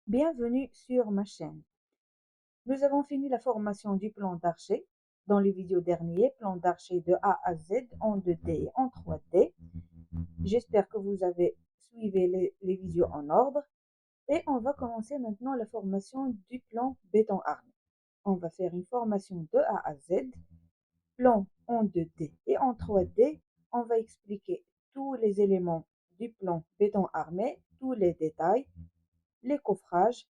Bienvenue sur ma chaîne. Nous avons fini la formation du plan d'archer. Dans les vidéos dernières, plan d'archer de A à Z en 2D et en 3D. J'espère que vous avez suivi les vidéos en ordre. Et on va commencer maintenant la formation du plan béton armé. On va faire une formation de A à Z, plan en 2D et en 3D. On va expliquer tous les éléments du plan béton armé, tous les détails, les coffrages,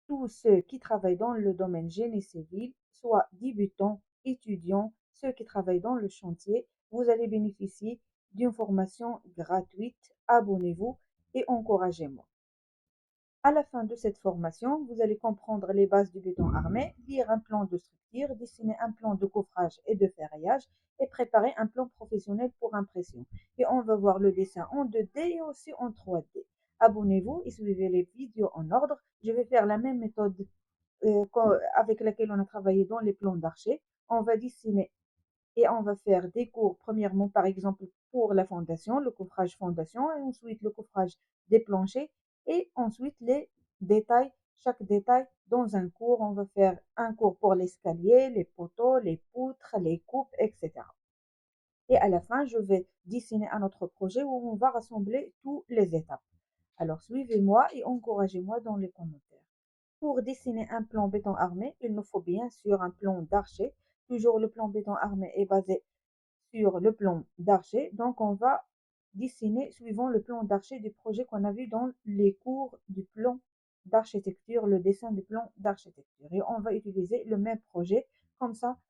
tous ceux qui travaillent dans le domaine génie civil, soit débutants, étudiants, ceux qui travaillent dans le chantier, vous allez bénéficier d'une formation gratuite. Abonnez-vous et encouragez-moi. À la fin de cette formation, vous allez comprendre les bases du béton armé, lire un plan de structure, dessiner un plan de coffrage et de ferraillage et préparer un plan professionnel pour impression. Et on va voir le dessin en 2D et aussi en 3D. Abonnez-vous et suivez les vidéos en ordre. Je vais faire la même méthode avec laquelle on a travaillé dans les plans d'archer. On va dessiner et on va faire des cours, premièrement, par exemple, pour la fondation, le coffrage fondation, et ensuite le coffrage des planchers, et ensuite les détails, chaque détail dans un cours. On va faire un cours pour l'escalier, les poteaux, les poutres, les coupes, etc. Et à la fin, je vais dessiner un autre projet où on va rassembler toutes les étapes. Alors, suivez-moi et encouragez-moi dans les commentaires. Pour dessiner un plan béton armé, il nous faut bien sûr un plan d'archer. Toujours le plan béton armé est basé sur le plan d'archer. Donc, on va dessiner suivant le plan d'archer du projet qu'on a vu dans les cours du plan d'architecture, le dessin du plan d'architecture. Et on va utiliser le même projet. Comme ça,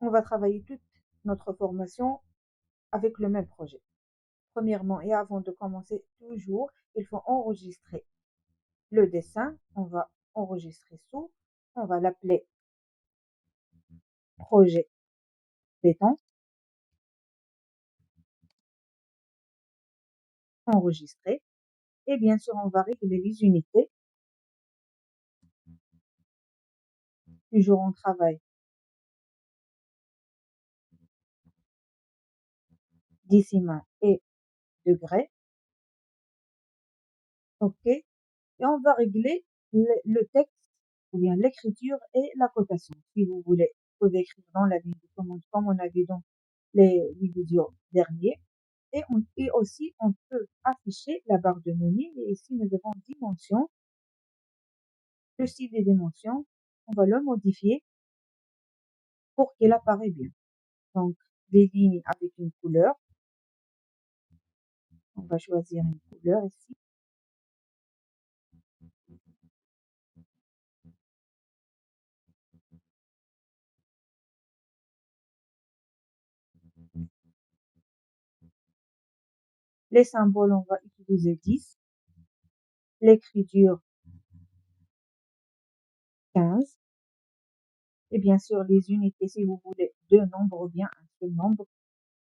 on va travailler toute notre formation avec le même projet. Premièrement, et avant de commencer, toujours, il faut enregistrer le dessin. On va enregistrer sous. On va l'appeler projet béton. Enregistrer. Et bien sûr, on va régler les unités. Toujours on travaille décimal et degré. OK. Et on va régler le texte ou bien l'écriture et la cotation. Si vous voulez, vous pouvez écrire dans la ligne de commande comme on a vu dans les vidéos derniers. Et aussi, on peut afficher la barre de menu. Et ici, nous avons dimension. Le style des dimensions, on va le modifier pour qu'il apparaisse bien. Donc, des lignes avec une couleur. On va choisir une couleur ici. Les symboles, on va utiliser 10. L'écriture, 15. Et bien sûr, les unités, si vous voulez deux nombres ou bien un seul nombre.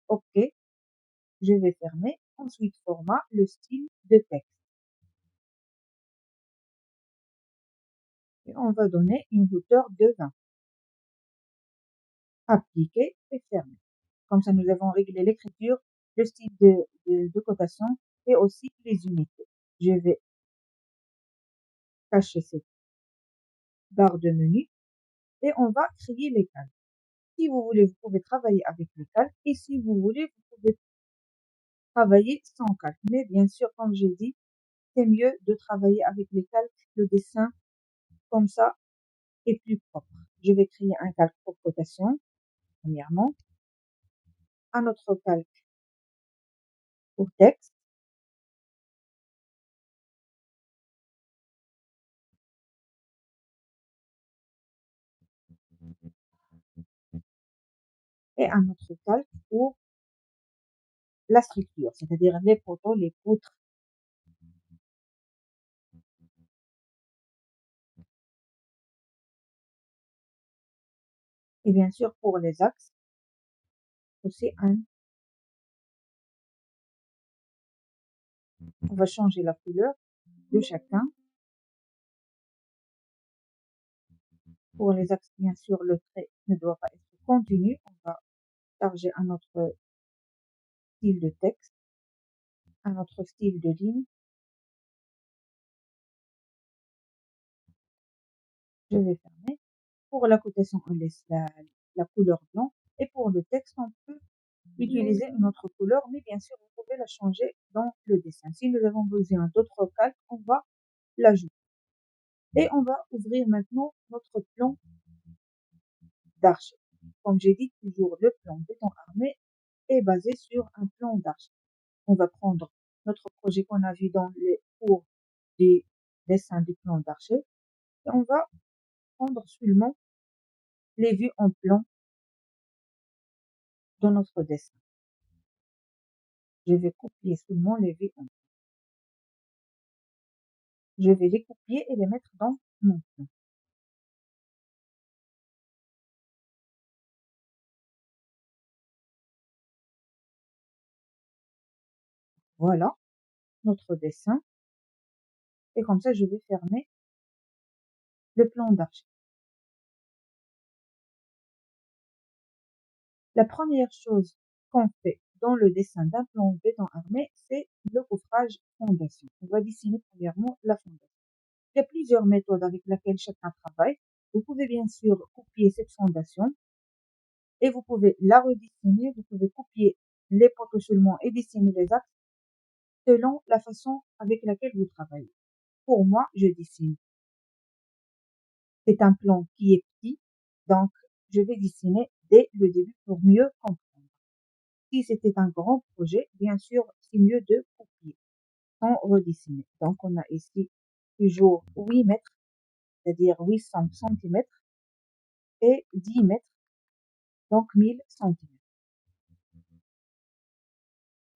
OK. Je vais fermer. Ensuite, format, le style de texte. Et on va donner une hauteur de 20. Appliquer et fermer. Comme ça, nous avons réglé l'écriture, le style de cotation et aussi les unités. Je vais cacher cette barre de menu et on va créer les calques. Si vous voulez, vous pouvez travailler avec les calques et si vous voulez, vous pouvez travailler sans calque. Mais bien sûr, comme j'ai dit, c'est mieux de travailler avec les calques. Le dessin, comme ça, est plus propre. Je vais créer un calque pour cotation, premièrement, un autre calque pour texte, et un autre calque pour la structure, c'est-à-dire les poteaux, les poutres. Et bien sûr, pour les axes, aussi on va changer la couleur de chacun. Pour les axes, bien sûr, le trait ne doit pas être continu. On va charger un autre style de texte, un autre style de ligne. Je vais fermer. Pour la cotation, on laisse la couleur blanc. Et pour le texte, on peut utiliser une autre couleur, mais bien sûr, vous pouvez la changer dans le dessin. Si nous avons besoin d'autres calques, on va l'ajouter. Et on va ouvrir maintenant notre plan d'archi. Comme j'ai dit, toujours le plan béton armé est basé sur un plan d'archi. On va prendre notre projet qu'on a vu dans les cours des dessins du plan d'archi et on va prendre seulement les vues en plan dans notre dessin. Je vais copier seulement les vues en plan. Je vais les copier et les mettre dans mon plan. Voilà notre dessin. Et comme ça, je vais fermer le plan d'archi. La première chose qu'on fait dans le dessin d'un plan béton armé, c'est le coffrage fondation. On va dessiner premièrement la fondation. Il y a plusieurs méthodes avec lesquelles chacun travaille. Vous pouvez bien sûr copier cette fondation et vous pouvez la redessiner. Vous pouvez copier les poteaux seulement et dessiner les axes selon la façon avec laquelle vous travaillez. Pour moi, je dessine. C'est un plan qui est petit, donc je vais dessiner dès le début pour mieux comprendre. Si c'était un grand projet, bien sûr, c'est mieux de copier sans redessiner. Donc, on a ici toujours 8 mètres, c'est-à-dire 800 centimètres et 10 mètres, donc 1000 centimètres.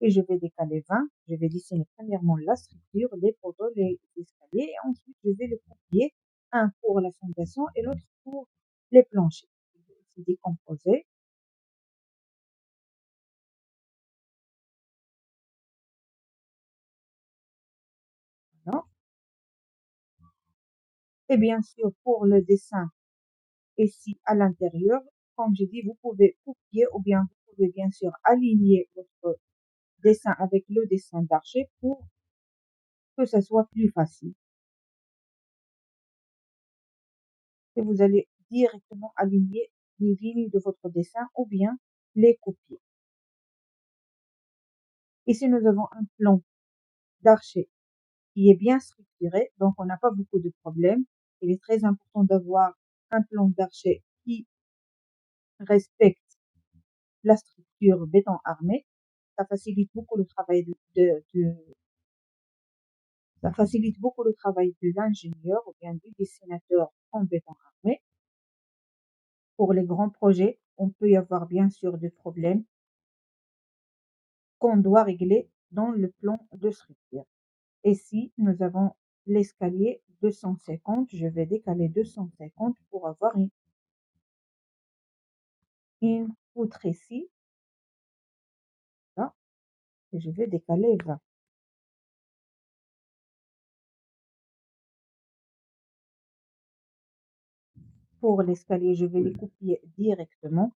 Et je vais décaler 20. Je vais dessiner premièrement la structure, les poteaux, les escaliers, et ensuite je vais le copier, un pour la fondation et l'autre pour les planchers. Je vais aussi décomposer. Voilà. Et bien sûr, pour le dessin ici à l'intérieur, comme j'ai dit, vous pouvez copier ou bien vous pouvez bien sûr aligner votre dessin avec le dessin d'archer pour que ça soit plus facile. Et vous allez directement aligner les lignes de votre dessin ou bien les copier. Ici, nous avons un plan d'archer qui est bien structuré, donc on n'a pas beaucoup de problèmes. Il est très important d'avoir un plan d'archer qui respecte la structure béton armé. Ça facilite beaucoup le travail ça facilite beaucoup le travail de l'ingénieur ou bien du dessinateur en béton armé. Pour les grands projets, on peut y avoir bien sûr des problèmes qu'on doit régler dans le plan de structure. Ici, nous avons l'escalier 250. Je vais décaler 250 pour avoir une poutre ici. Là, et je vais décaler 20. Pour l'escalier, je vais les copier directement.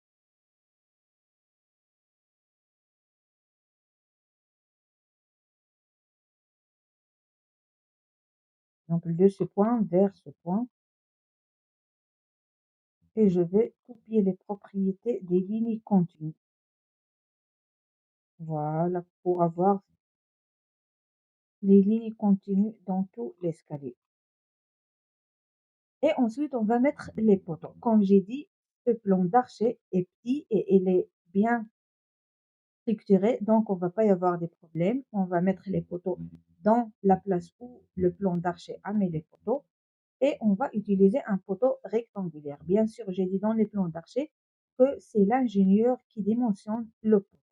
Donc, de ce point vers ce point. Et je vais copier les propriétés des lignes continues. Voilà, pour avoir les lignes continues dans tout l'escalier. Et ensuite, on va mettre les poteaux. Comme j'ai dit, ce plan d'archer est petit et il est bien structuré, donc on va pas y avoir des problèmes. On va mettre les poteaux dans la place où le plan d'archer a mis les poteaux et on va utiliser un poteau rectangulaire. Bien sûr, j'ai dit dans les plans d'archer que c'est l'ingénieur qui dimensionne le poteau,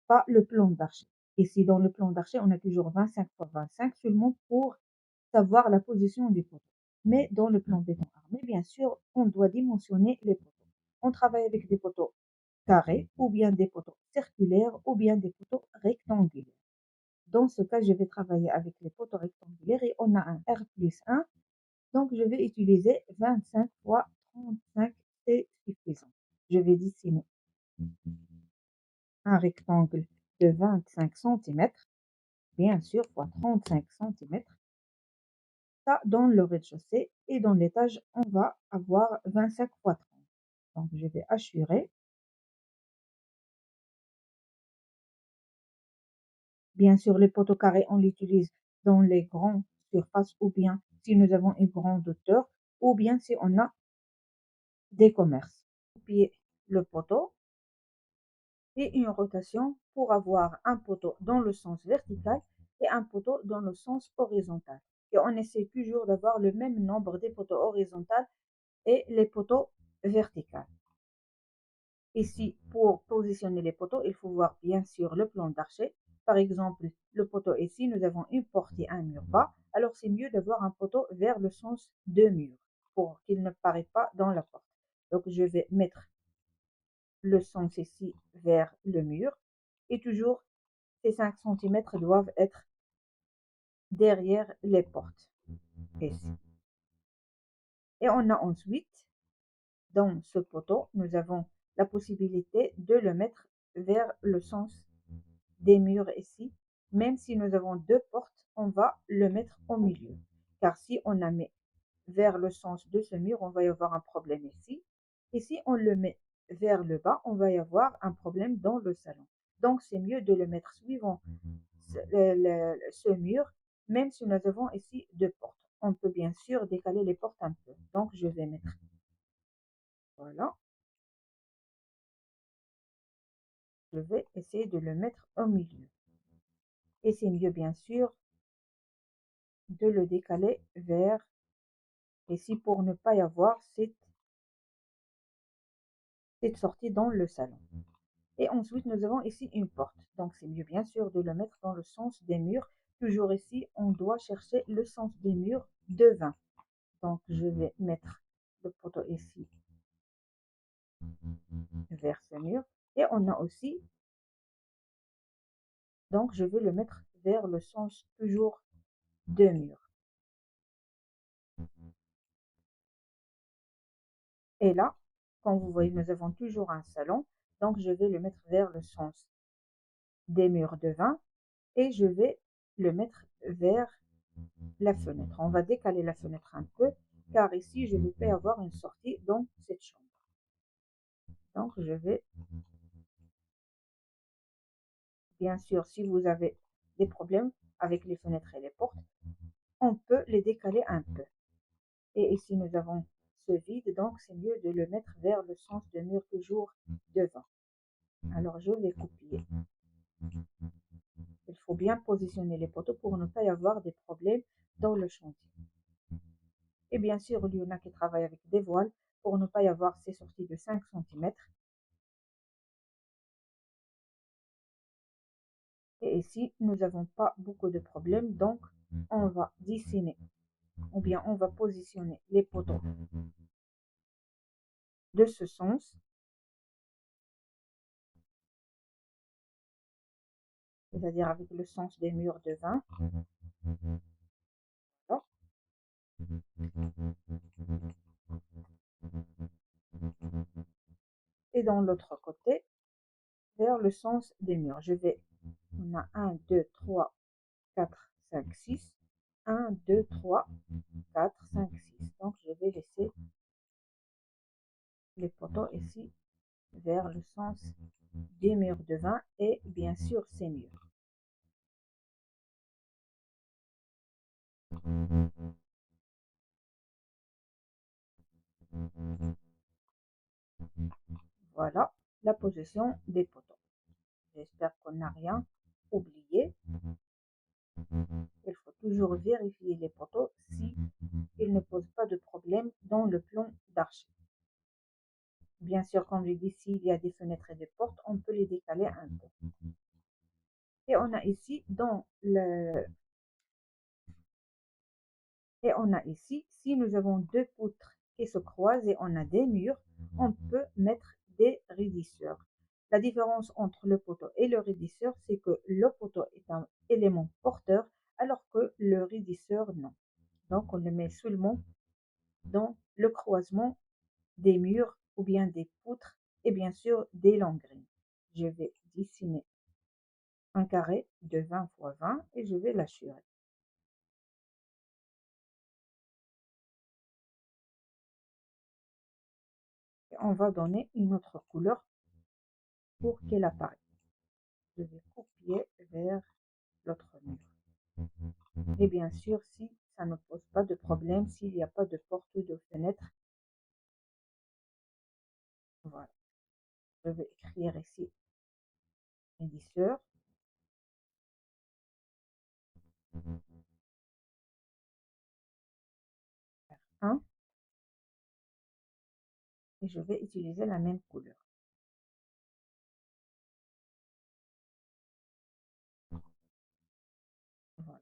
pas le plan d'archer. Ici, dans le plan d'archer, on a toujours 25 par 25 seulement pour savoir la position du poteau. Mais dans le plan béton armé, bien sûr, on doit dimensionner les poteaux. On travaille avec des poteaux carrés ou bien des poteaux circulaires ou bien des poteaux rectangulaires. Dans ce cas, je vais travailler avec les poteaux rectangulaires et on a un R plus 1. Donc, je vais utiliser 25 fois 35, c'est suffisant. Je vais dessiner un rectangle de 25 cm, bien sûr, fois 35 cm. Ça dans le rez-de-chaussée et dans l'étage, on va avoir 25 fois 30. Donc je vais assurer. Bien sûr, les poteaux carrés, on l'utilise dans les grandes surfaces ou bien si nous avons une grande hauteur ou bien si on a des commerces. Copier le poteau et une rotation pour avoir un poteau dans le sens vertical et un poteau dans le sens horizontal. Et on essaie toujours d'avoir le même nombre des poteaux horizontaux et les poteaux verticaux. Ici, pour positionner les poteaux, il faut voir bien sûr le plan d'archer. Par exemple, le poteau ici, nous avons une porte et un mur bas. Alors, c'est mieux d'avoir un poteau vers le sens de mur pour qu'il ne paraisse pas dans la porte. Donc, je vais mettre le sens ici vers le mur. Et toujours, ces 5 cm doivent être derrière les portes. Ici. Et on a ensuite, dans ce poteau, nous avons la possibilité de le mettre vers le sens des murs ici. Même si nous avons 2 portes, on va le mettre au milieu. Car si on la met vers le sens de ce mur, on va y avoir un problème ici. Et si on le met vers le bas, on va y avoir un problème dans le salon. Donc, c'est mieux de le mettre suivant ce mur, même si nous avons ici 2 portes. On peut bien sûr décaler les portes un peu. Donc, je vais mettre, voilà, je vais essayer de le mettre au milieu. Et c'est mieux bien sûr de le décaler vers ici pour ne pas y avoir cette sortie dans le salon. Et ensuite, nous avons ici une porte. Donc, c'est mieux bien sûr de le mettre dans le sens des murs. Toujours ici, on doit chercher le sens des murs de 20. Donc, je vais mettre le poteau ici vers ce mur. Et on a aussi, donc je vais le mettre vers le sens toujours de mur. Et là, comme vous voyez, nous avons toujours un salon. Donc, je vais le mettre vers le sens des murs de 20 et je vais le mettre vers la fenêtre. On va décaler la fenêtre un peu car ici, je ne vais pas avoir une sortie dans cette chambre. Donc, je vais, bien sûr, si vous avez des problèmes avec les fenêtres et les portes, on peut les décaler un peu. Et ici, nous avons ce vide, donc c'est mieux de le mettre vers le sens de mur toujours devant. Alors, je vais copier. Il faut bien positionner les poteaux pour ne pas y avoir des problèmes dans le chantier. Et bien sûr, il y en a qui travaillent avec des voiles pour ne pas y avoir ces sorties de 5 cm. Et ici, nous n'avons pas beaucoup de problèmes, donc on va dessiner ou bien on va positionner les poteaux de ce sens, c'est-à-dire avec le sens des murs de 20. Et dans l'autre côté, vers le sens des murs. On a 1, 2, 3, 4, 5, 6. 1, 2, 3, 4, 5, 6. Donc, je vais laisser les poteaux ici vers le sens des murs de 20 et bien sûr ces murs. Voilà la position des poteaux. J'espère qu'on n'a rien oublié. Il faut toujours vérifier les poteaux si ils ne posent pas de problème dans le plan d'archi. Bien sûr, comme je dis, s'il y a des fenêtres et des portes, on peut les décaler un peu. Et on a ici et on a ici, si nous avons 2 poutres qui se croisent et on a des murs, on peut mettre des raidisseurs. La différence entre le poteau et le raidisseur, c'est que le poteau est un élément porteur, alors que le raidisseur, non. Donc, on le met seulement dans le croisement des murs ou bien des poutres et bien sûr des longrines. Je vais dessiner un carré de 20 x 20 et je vais l'assurer. On va donner une autre couleur pour qu'elle apparaisse. Je vais copier vers l'autre mur. Et bien sûr, si ça ne pose pas de problème, s'il n'y a pas de porte ou de fenêtre, voilà. Je vais écrire ici éditeur. R1 et je vais utiliser la même couleur. Voilà.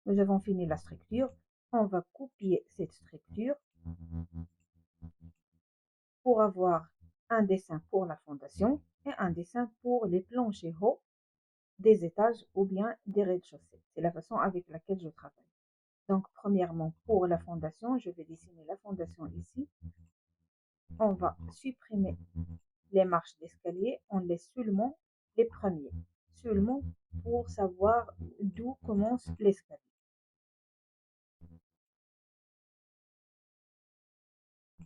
Nous avons fini la structure. On va copier cette structure pour avoir un dessin pour la fondation et un dessin pour les planchers hauts des étages ou bien des rez-de-chaussée. C'est la façon avec laquelle je travaille. Donc, premièrement, pour la fondation, je vais dessiner la fondation ici. On va supprimer les marches d'escalier, on laisse seulement les premiers, seulement pour savoir d'où commence l'escalier.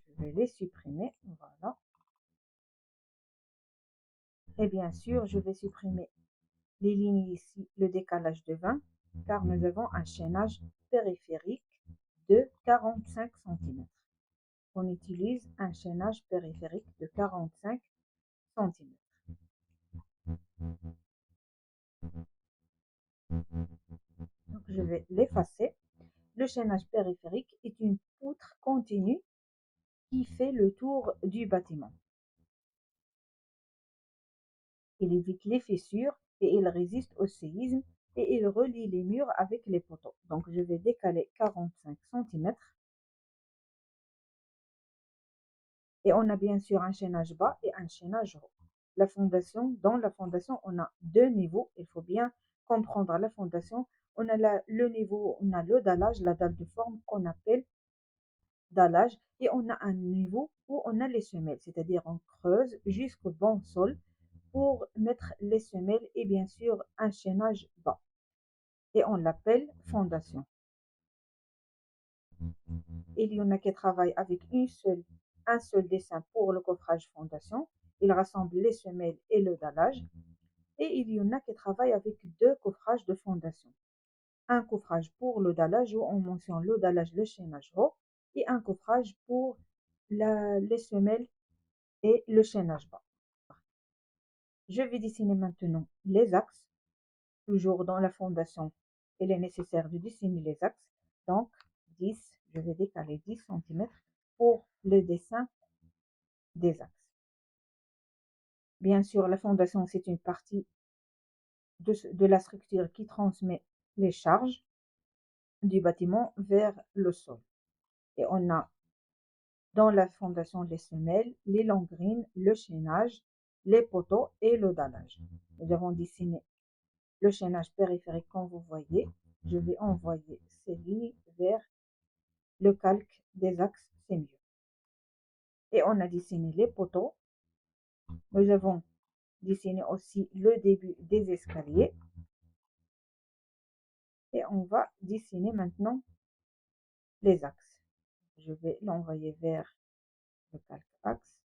Je vais les supprimer, voilà. Et bien sûr, je vais supprimer les lignes ici, le décalage de 20, car nous avons un chaînage périphérique de 45 cm. On utilise un chaînage périphérique de 45 cm. Donc, je vais l'effacer. Le chaînage périphérique est une poutre continue qui fait le tour du bâtiment. Il évite les fissures et il résiste au séisme et il relie les murs avec les poteaux. Donc je vais décaler 45 cm. Et on a bien sûr un chaînage bas et un chaînage haut. La fondation, dans la fondation, on a deux niveaux. Il faut bien comprendre la fondation. On a le niveau, on a le dallage, la dalle de forme qu'on appelle dallage, et on a un niveau où on a les semelles, c'est-à-dire on creuse jusqu'au bon sol pour mettre les semelles et bien sûr un chaînage bas. Et on l'appelle fondation. Il y en a qui travaillent avec un seul dessin pour le coffrage fondation. Il rassemble les semelles et le dallage. Et il y en a qui travaillent avec deux coffrages de fondation. Un coffrage pour le dallage où on mentionne le dallage, le chaînage haut, et un coffrage pour les semelles et le chaînage bas. Je vais dessiner maintenant les axes. Toujours dans la fondation, il est nécessaire de dessiner les axes. Donc, 10, je vais décaler 10 cm pour le dessin des axes. Bien sûr, la fondation, c'est une partie de la structure qui transmet les charges du bâtiment vers le sol. Et on a dans la fondation les semelles, les longrines, le chaînage, les poteaux et le dallage. Nous avons dessiné le chaînage périphérique comme vous voyez. Je vais envoyer ces lignes vers le calque des axes, c'est mieux. Et on a dessiné les poteaux. Nous avons dessiné aussi le début des escaliers. Et on va dessiner maintenant les axes. Je vais l'envoyer vers le calque axe.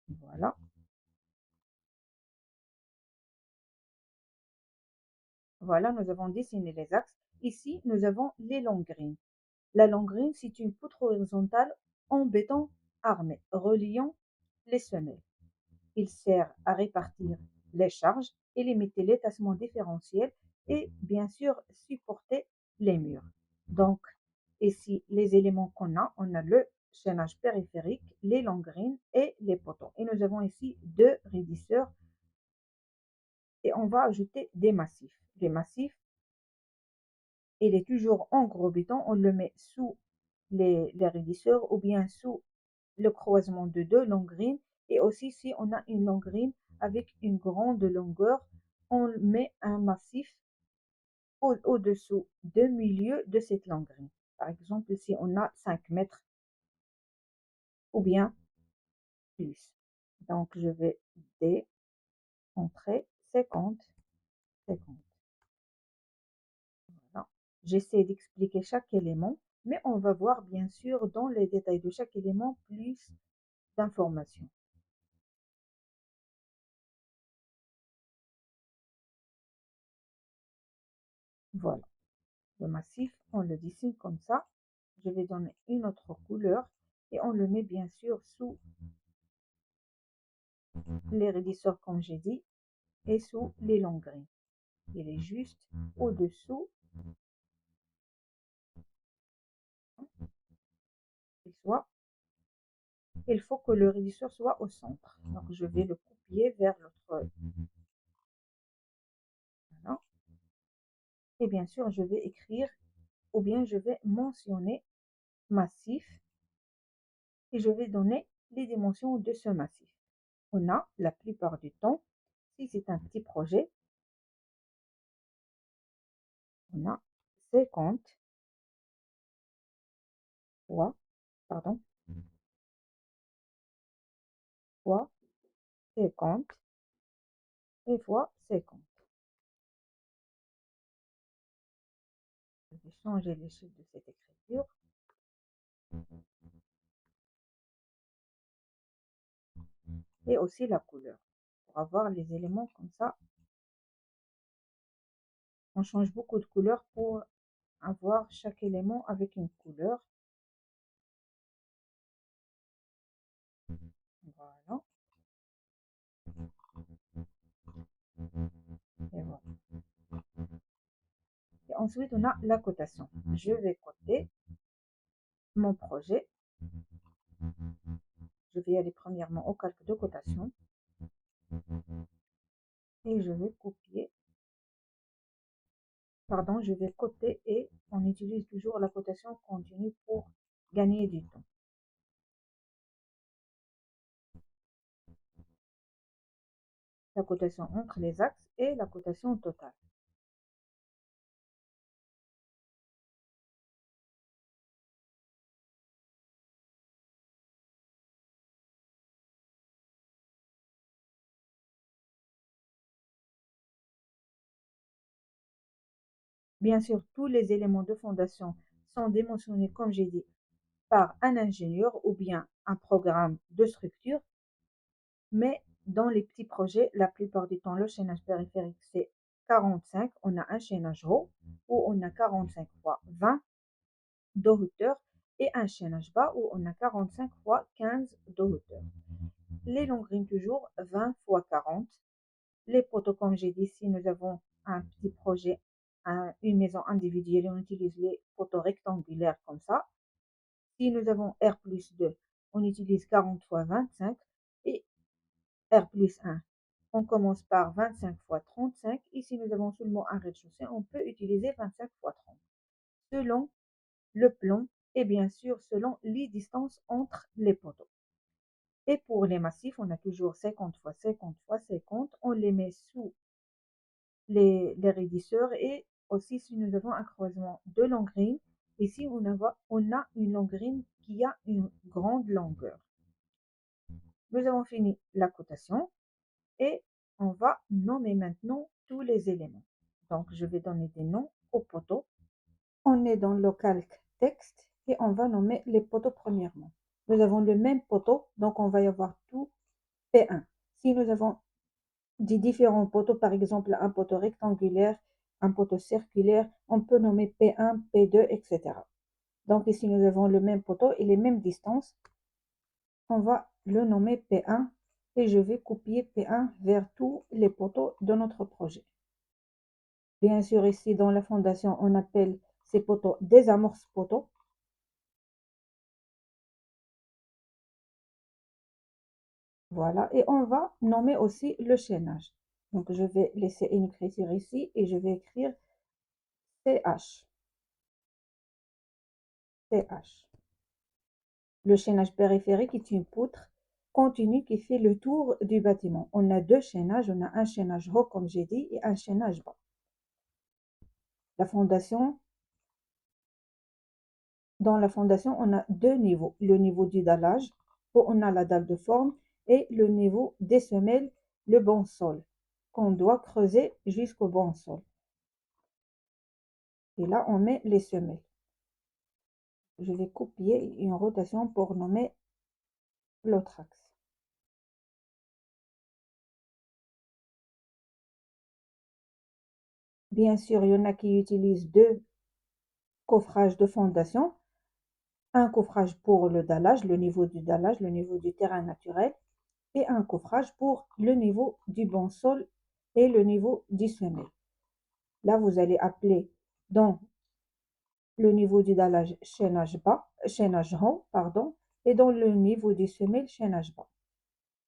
Voilà. Voilà, nous avons dessiné les axes. Ici, nous avons les longrines. La longrine, c'est une poutre horizontale en béton armé, reliant les semelles. Il sert à répartir les charges et limiter les tassements différentiels et bien sûr supporter les murs. Donc, ici, les éléments qu'on a, on a le chaînage périphérique, les longrines et les poteaux. Et nous avons ici deux raidisseurs et on va ajouter des massifs. Les massifs, il est toujours en gros béton, on le met sous les raidisseurs ou bien sous le croisement de deux longrines. Et aussi, si on a une longrine avec une grande longueur, on met un massif au-dessous du milieu de cette longrine. Par exemple, si on a 5 mètres ou bien plus. Donc, je vais démontrer 50, 50. Voilà. J'essaie d'expliquer chaque élément, mais on va voir bien sûr dans les détails de chaque élément plus d'informations. Voilà, le massif, on le dessine comme ça. Je vais donner une autre couleur et on le met bien sûr sous les raidisseurs comme j'ai dit et sous les longues grilles. Il est juste au-dessous, il faut que le raidisseur soit au centre. Donc je vais le copier vers l'autre. Voilà. Et bien sûr, je vais écrire ou bien je vais mentionner massif et je vais donner les dimensions de ce massif. On a la plupart du temps, si c'est un petit projet, on a 50 fois, pardon, fois 50 et fois 50. Je vais changer l'échelle de cette écriture. Et aussi la couleur. Pour avoir les éléments comme ça, on change beaucoup de couleurs pour avoir chaque élément avec une couleur. Voilà. Et voilà. Et ensuite, on a la cotation. Je vais coter mon projet. Je vais aller premièrement au calque de cotation. Et je vais copier. Pardon, je vais coter et on utilise toujours la cotation continue pour gagner du temps. La cotation entre les axes et la cotation totale. Bien sûr, tous les éléments de fondation sont dimensionnés, comme j'ai dit, par un ingénieur ou bien un programme de structure, mais dans les petits projets, la plupart du temps, le chaînage périphérique, c'est 45. On a un chaînage haut où on a 45 fois 20 de hauteur et un chaînage bas où on a 45 fois 15 de hauteur. Les longues toujours 20 fois 40. Les poteaux, comme j'ai dit, si nous avons un petit projet, une maison individuelle, on utilise les poteaux rectangulaires comme ça. Si nous avons R plus 2, on utilise 40 fois 25 et R plus 1. On commence par 25 fois 35 et si nous avons seulement un rez-de-chaussée, on peut utiliser 25 fois 30. Selon le plan et bien sûr selon les distances entre les poteaux. Et pour les massifs, on a toujours 50 fois 50 fois 50. On les met sous les raidisseurs et aussi si nous avons un croisement de longrines. Ici, on a une longrine qui a une grande longueur. Nous avons fini la cotation et on va nommer maintenant tous les éléments. Donc, je vais donner des noms aux poteaux. On est dans le calque texte et on va nommer les poteaux premièrement. Nous avons le même poteau, donc on va y avoir tout P1. Si nous avons des différents poteaux, par exemple un poteau rectangulaire, un poteau circulaire, on peut nommer P1, P2, etc. Donc ici, nous avons le même poteau et les mêmes distances. On va le nommer P1 et je vais copier P1 vers tous les poteaux de notre projet. Bien sûr, ici dans la fondation, on appelle ces poteaux des amorces poteaux. Voilà, et on va nommer aussi le chaînage. Donc je vais laisser une écriture ici et je vais écrire CH. CH. Le chaînage périphérique est une poutre continue qui fait le tour du bâtiment. On a deux chaînages, on a un chaînage haut comme j'ai dit et un chaînage bas. La fondation, dans la fondation, on a deux niveaux. Le niveau du dallage, où on a la dalle de forme, et le niveau des semelles, le bon sol, qu'on doit creuser jusqu'au bon sol. Et là, on met les semelles. Je vais copier une rotation pour nommer l'autre axe. Bien sûr, il y en a qui utilisent deux coffrages de fondation. Un coffrage pour le dallage, le niveau du terrain naturel, et un coffrage pour le niveau du bon sol et le niveau du semelle. Là, vous allez appeler dans le niveau du dallage chaînage bas, chaînage haut, pardon, et dans le niveau du semelle chaînage bas.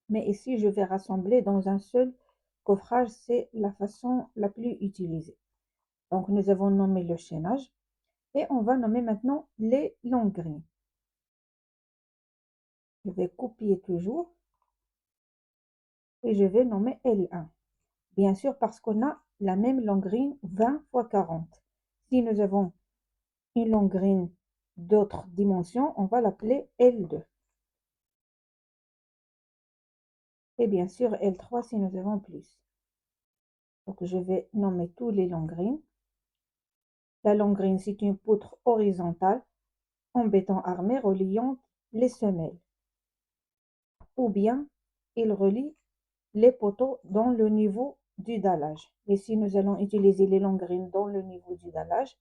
Mais ici, je vais rassembler dans un seul coffrage, c'est la façon la plus utilisée. Donc, nous avons nommé le chaînage et on va nommer maintenant les longues grilles. Je vais copier toujours et je vais nommer L1. Bien sûr, parce qu'on a la même longue grille 20 x 40. Si nous avons une longue grille d'autres dimensions, on va l'appeler L2. Et bien sûr, L3 si nous avons plus. Donc, je vais nommer tous les longues grilles. La longue grille, c'est une poutre horizontale en béton armé reliant les semelles. Ou bien, il relie les poteaux dans le niveau du dallage. Ici, nous allons utiliser les longues grilles dans le niveau du dallage,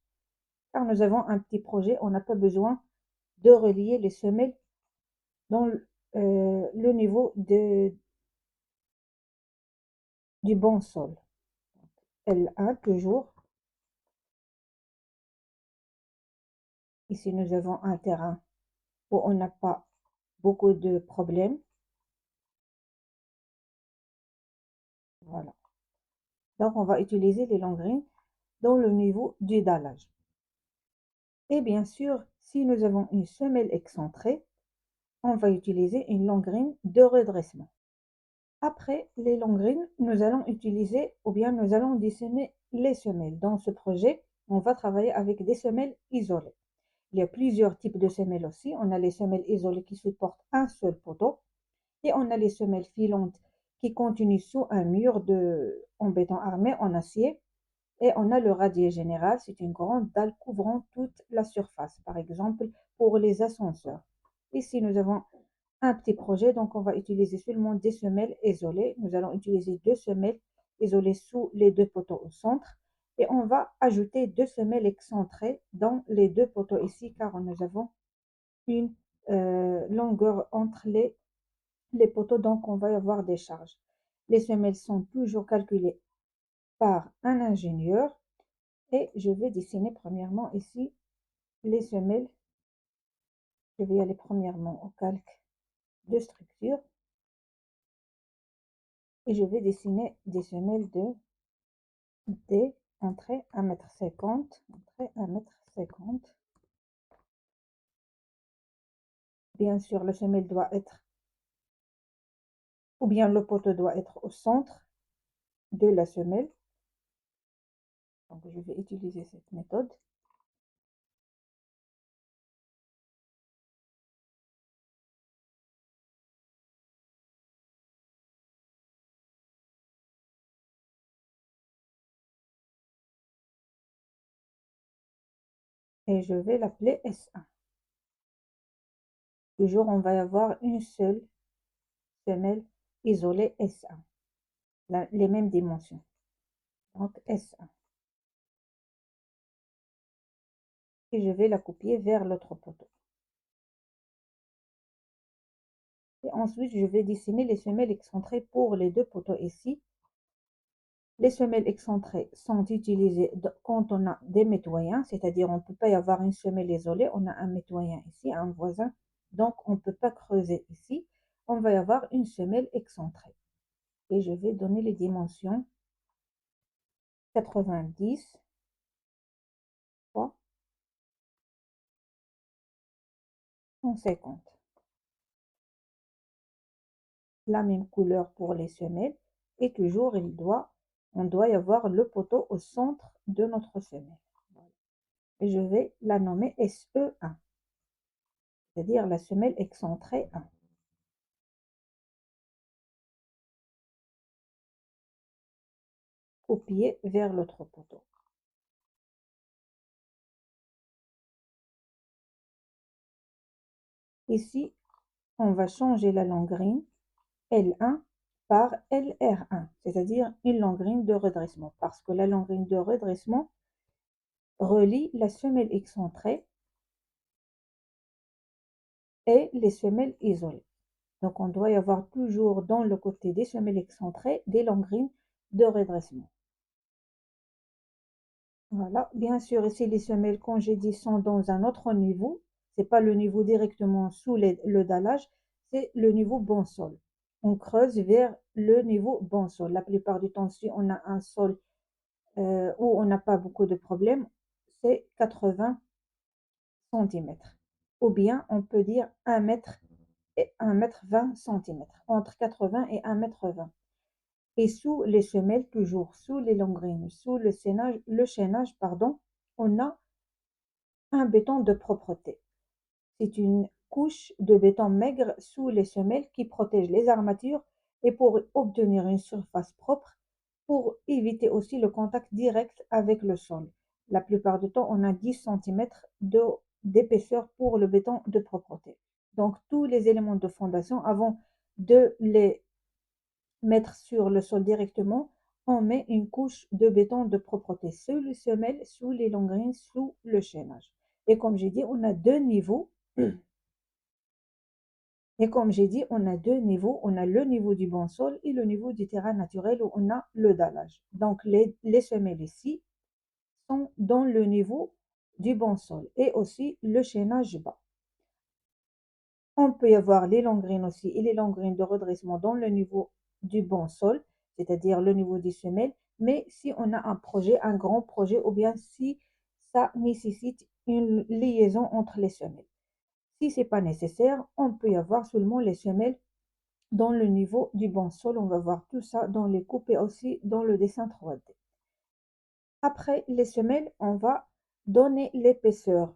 car nous avons un petit projet, on n'a pas besoin de relier les semelles dans le niveau du bon sol. L1 toujours. Ici, nous avons un terrain où on n'a pas beaucoup de problèmes. Voilà. Donc, on va utiliser les longues grilles dans le niveau du dallage. Et bien sûr, si nous avons une semelle excentrée, on va utiliser une longue grille de redressement. Après les longues grilles, nous allons utiliser ou bien nous allons dessiner les semelles. Dans ce projet, on va travailler avec des semelles isolées. Il y a plusieurs types de semelles aussi. On a les semelles isolées qui supportent un seul poteau et on a les semelles filantes qui continuent sous un mur en béton armé en acier. Et on a le radier général, c'est une grande dalle couvrant toute la surface, par exemple pour les ascenseurs. Ici, nous avons un petit projet, donc on va utiliser seulement des semelles isolées. Nous allons utiliser deux semelles isolées sous les deux poteaux au centre et on va ajouter deux semelles excentrées dans les deux poteaux ici car nous avons une longueur entre les poteaux, donc on va y avoir des charges. Les semelles sont toujours calculées par un ingénieur et je vais dessiner premièrement ici les semelles. Je vais aller premièrement au calque de structure et je vais dessiner des semelles de D, entrée 1,50 m, entrée 1,50 m. Bien sûr, le semelle doit être, ou bien le poteau doit être au centre de la semelle. Donc, je vais utiliser cette méthode. Et je vais l'appeler S1. Toujours, on va avoir une seule semelle isolée S1. Les mêmes dimensions. Donc, S1. Et je vais la copier vers l'autre poteau. Et ensuite, je vais dessiner les semelles excentrées pour les deux poteaux ici. Les semelles excentrées sont utilisées quand on a des mitoyens, c'est-à-dire on ne peut pas y avoir une semelle isolée, on a un mitoyen ici, un voisin, donc on ne peut pas creuser ici, on va y avoir une semelle excentrée. Et je vais donner les dimensions 90 fois 150. La même couleur pour les semelles et toujours on doit y avoir le poteau au centre de notre semelle. Et je vais la nommer SE1, c'est-à-dire la semelle excentrée 1. Copier vers l'autre poteau. Ici, on va changer la longrine L1 par LR1, c'est-à-dire une longrine de redressement, parce que la longrine de redressement relie la semelle excentrée et les semelles isolées. Donc, on doit y avoir toujours dans le côté des semelles excentrées des longrines de redressement. Voilà, bien sûr, ici les semelles, comme j'ai dit, sont dans un autre niveau. C'est pas le niveau directement sous le dallage, c'est le niveau bon sol. On creuse vers le niveau bon sol. La plupart du temps, si on a un sol où on n'a pas beaucoup de problèmes, c'est 80 centimètres. Ou bien on peut dire 1 mètre et 1 mètre 20 centimètres, entre 80 et 1 mètre 20. Et sous les semelles, toujours sous les longrines, sous le chaînage, pardon, on a un béton de propreté. C'est une couche de béton maigre sous les semelles qui protège les armatures et pour obtenir une surface propre, pour éviter aussi le contact direct avec le sol. La plupart du temps, on a 10 centimètres d'épaisseur pour le béton de propreté. Donc, tous les éléments de fondation, avant de les mettre sur le sol directement, on met une couche de béton de propreté sous les semelles, sous les longrines, sous le chaînage. Et comme j'ai dit, on a deux niveaux. Et comme j'ai dit, on a deux niveaux. On a le niveau du bon sol et le niveau du terrain naturel où on a le dallage. Donc, les semelles ici sont dans le niveau du bon sol et aussi le chaînage bas. On peut y avoir les longrines aussi et les longrines de redressement dans le niveau du bon sol, c'est-à-dire le niveau des semelles. Mais si on a un projet, un grand projet, ou bien si ça nécessite une liaison entre les semelles. Si ce n'est pas nécessaire, on peut y avoir seulement les semelles dans le niveau du bon sol. On va voir tout ça dans les coupes et aussi dans le dessin 3D. Après les semelles, on va donner l'épaisseur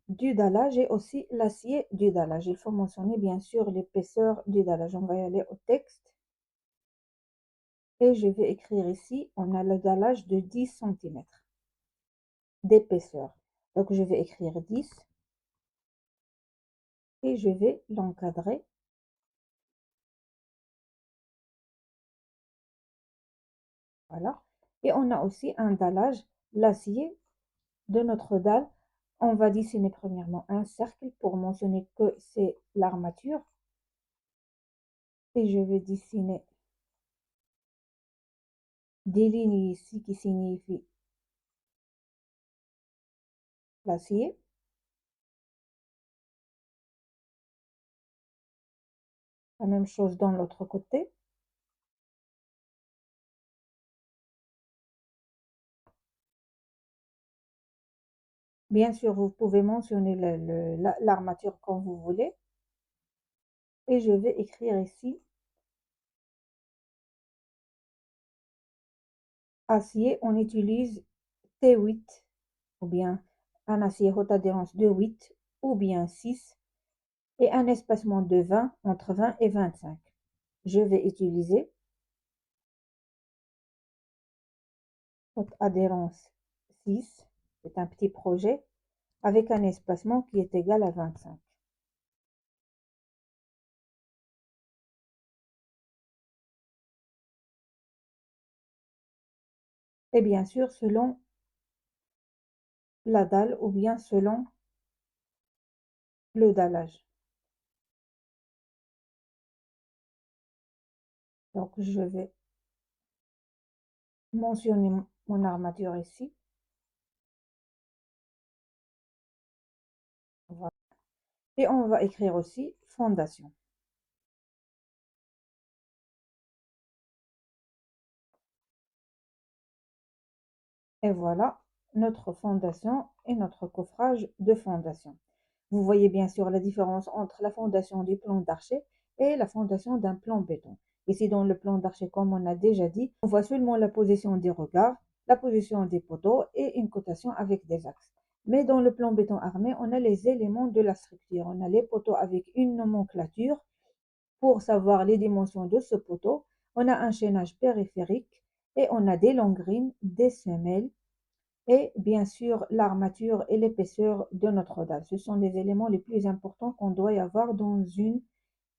du dallage et aussi l'acier du dallage. Il faut mentionner bien sûr l'épaisseur du dallage. On va y aller au texte. Et je vais écrire ici, on a le dallage de 10 cm d'épaisseur. Donc je vais écrire 10 et je vais l'encadrer. Voilà. Et on a aussi un dallage, l'acier de notre dalle. On va dessiner premièrement un cercle pour mentionner que c'est l'armature. Et je vais dessiner des lignes ici qui signifient l'acier. La même chose dans l'autre côté. Bien sûr, vous pouvez mentionner l'armature comme vous voulez. Et je vais écrire ici acier. On utilise T8 ou bien un acier haute adhérence de 8 ou bien 6 et un espacement de 20 entre 20 et 25. Je vais utiliser haute adhérence 6. C'est un petit projet avec un espacement qui est égal à 25. Et bien sûr, selon la dalle ou bien selon le dallage. Donc, je vais mentionner mon armature ici. Voilà. Et on va écrire aussi fondation. Et voilà notre fondation et notre coffrage de fondation. Vous voyez bien sûr la différence entre la fondation du plan d'archer et la fondation d'un plan béton. Ici, dans le plan d'archer, comme on a déjà dit, on voit seulement la position des regards, la position des poteaux et une cotation avec des axes. Mais dans le plan béton armé, on a les éléments de la structure. On a les poteaux avec une nomenclature pour savoir les dimensions de ce poteau. On a un chaînage périphérique et on a des longrines, des semelles et bien sûr l'armature et l'épaisseur de notre dalle. Ce sont les éléments les plus importants qu'on doit y avoir dans une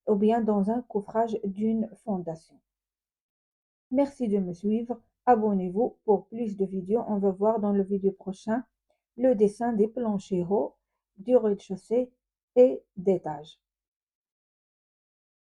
ou bien dans un coffrage d'une fondation. Merci de me suivre. Abonnez-vous pour plus de vidéos. On va voir dans le vidéo prochain le dessin des planchers hauts, du rez-de-chaussée et d'étage.